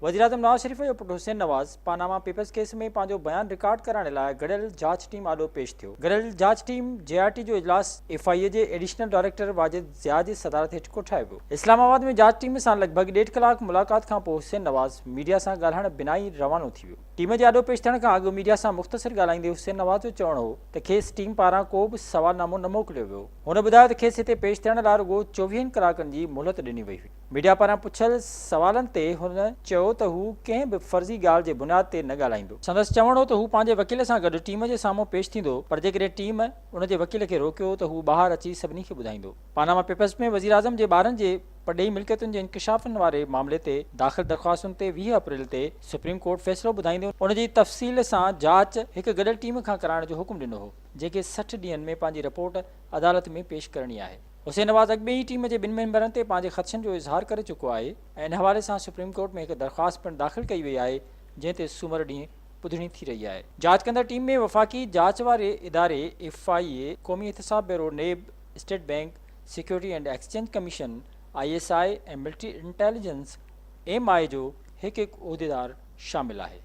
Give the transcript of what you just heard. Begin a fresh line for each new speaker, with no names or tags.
वज़ीर-ए-आज़म नवाज़ शरीफ़ जो पुटु हुसैन नवाज़ पानामा पेपर्स केस में पंहिंजो बयान रिकॉर्ड कराइण लाइ गॾियल जांच टीम आॾो पेश थियो। गॾियल जांच टीम JRT जो इजलास FIA जे एडिशनल डायरेक्टर वाजिद ज़िया जी सदारत हेठि कोठायो वियो। इस्लामाबाद में जांच टीम सां लॻभॻि 1.5 कलाक मुलाक़ात खां पोइ हुसैन नवाज़ मीडिया सां ॻाल्हाइण बिनाई रवानो थी वियो। टीम जे आॾो पेश थियण खां अॻु मीडिया सां मुख़्तसिर ॻाल्हाईंदे हुसैन नवाज़ जो चवणो हो त खेसि टीम पारां को बि सवालनामो न मोकिलियो वियो। हुन ॿुधायो त खेसि हिते पेश थियण लाइ रुॻो 24 कलाकनि जी मोहलत ॾिनी वई हुई। मीडिया पारां पुछियल सवालनि ते हुन चयो त हू कंहिं बि फर्ज़ी ॻाल्हि जे बुनियाद ते न ॻाल्हाईंदो। संदसि चवणो त हू पंहिंजे वकील सां गॾु टीम जे साम्हूं पेश थींदो, पर जेकॾहिं टीम उन जे वकील खे रोकियो त हू ॿाहिरि अची सभिनी खे ॿुधाईंदो। पानामा पेपर्स में वज़ीर-ए-आज़म जे ॿारनि जे पॾेई मिल्कियतुनि जे इंकशाफ़नि वारे मामले ते दाख़िल दरख़्वास्तुनि ते 20 अप्रैल ते सुप्रीम कोर्ट फ़ैसिलो ॿुधाईंदे उन जी तफ़सील सां जांच हिकु गॾियल टीम खां कराइण जो हुकुम ॾिनो हो, जेके 60 ॾींहनि में पंहिंजी रिपोर्ट अदालत में पेश करणी आहे। हुसैन नवाज़ अॻु में ई टीम जे ॿिनि मेंबरनि ते पंहिंजे ख़दशनि जो इज़हार करे चुको आहे ऐं इन हवाले सां सुप्रीम कोर्ट में हिकु दरख़्वास्त पिणु दाख़िल कई वई आहे, जंहिं ते सूमर ॾींहुं ॿुधणी थी रही आहे। जांच कंदड़ टीम में वफ़ाक़ी जांच वारे इदारे FIA, क़ौमी एहतिसाब bureau NAB, state bank, security and exchange commission ISI ऐं मिलिट्री इंटेलिजेंस MI जो हिकु उहिदेदार शामिल आहे।